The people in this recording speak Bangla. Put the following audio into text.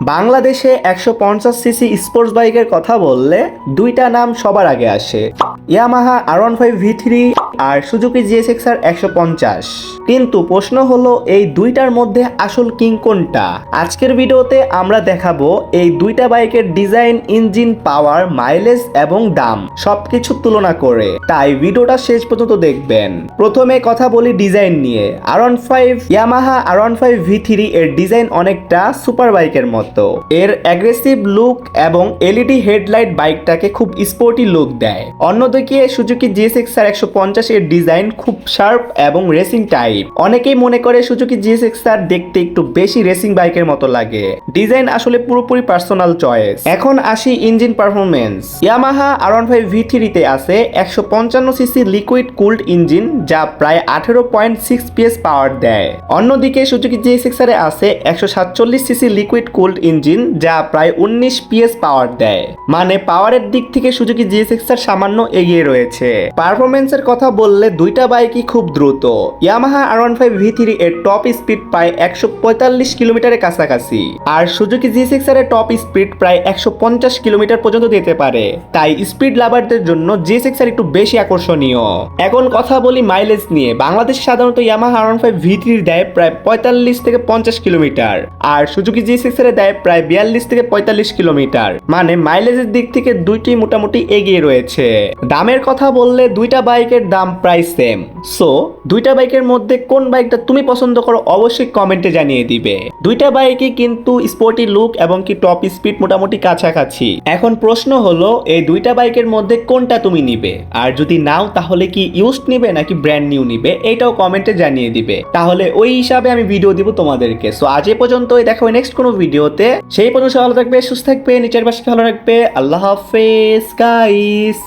বাংলাদেশে 150 সিসি স্পোর্টস বাইকের কথা বললে দুইটা নাম সবার আগে আসে, ইয়ামাহা R15 V3 আর সুজুকি GSX-R 150। কিন্তু প্রশ্ন হলো এই দুইটার মধ্যে আসল কিং কোনটা? আজকের ভিডিওতে আমরা দেখাবো এই দুইটা বাইকের ডিজাইন, ইঞ্জিন, পাওয়ার, মাইলেজ এবং দাম সবকিছু তুলনা করে, তাই ভিডিওটা শেষ পর্যন্ত দেখবেন। প্রথমে কথা বলি ডিজাইন নিয়ে। ইয়ামাহা R15 V3 এর ডিজাইন অনেকটা সুপার বাইকের মতো। এর অ্যাগ্রেসিভ লুক এবং এলইডি হেডলাইট বাইকটাকে খুব স্পোর্টি লুক দেয়। অন্যদিকে সুজুকি GSX-R 150 এর ডিজাইন খুব শার্প এবং রেসিং টাইপ। অনেকেই মনে করে সুজুকি GSX-R দেখতে একটু বেশি রেসিং বাইকের মতো লাগে। ডিজাইন আসলে পুরোপুরি পার্সোনাল চয়েস। এখন আসি engine performance. Yamaha R15 V3 তে আছে 155 সিসি লিকুইড কুলড ইঞ্জিন, যা প্রায় 18.6 PS পাওয়ার দেয়। অন্যদিকে সুজুকি GSX-R এ আছে 147 সিসি লিকুইড কুলড ইঞ্জিন, যা প্রায় 19 PS পাওয়ার দেয়। মানে পাওয়ারের দিক থেকে সুজুকি GSX-R সামান্য এগিয়ে রয়েছে। পারফরমেন্সের কথা বললে দুইটা বাইকই খুব দ্রুত। ইয়ামাহা R15 V3 এর টপ স্পিড প্রায় 145 কিলোমিটারের কাছাকাছি, আর সুজুকি GSX-R এর টপ স্পিড প্রায় 150 কিলোমিটার পর্যন্ত যেতে পারে। তাই স্পিড লাভারদের জন্য GSX-R একটু বেশি আকর্ষণীয়। এখন কথা বলি মাইলেজ নিয়ে। বাংলাদেশে সাধারণত ইয়ামাহা R15 V3 দেয় প্রায় 45 থেকে 50 কিলোমিটার, আর সুজুকি GSX-R দেয় প্রায় 42 থেকে 45 কিলোমিটার। মানে মাইলেজের দিক থেকে দুইটি মোটামুটি এগিয়ে রয়েছে। দামের কথা বললে দুইটা বাইকের দাম প্রায় সেম। সো দুইটা বাইকের মধ্যে কোন বাইকটা তুমি পছন্দ করো অবশ্যই কমেন্টে জানিয়ে দিবে। দুইটা বাইকই কিন্তু স্পোর্টি লুক এবং কি টপ স্পিড মোটামুটি কাছাকাছি। এখন প্রশ্ন হলো এই দুইটা বাইকের মধ্যে কোনটা তুমি নিবে, আর যদি নাও তাহলে কি ইউজড নিবে নাকি ব্র্যান্ড নিউ নিবে, এটাও কমেন্টে জানিয়ে দিবে। তাহলে ওই হিসাবে আমি ভিডিও দিব তোমাদেরকে। সো আজ এ পর্যন্তই, দেখা হবে নেক্সট কোনো ভিডিওতে। সেই পর্যন্ত ভালো থাকবে, সুস্থ থাকবে, নিচের পাশে ভালো রাখবে। আল্লাহ হাফেজ গাইস।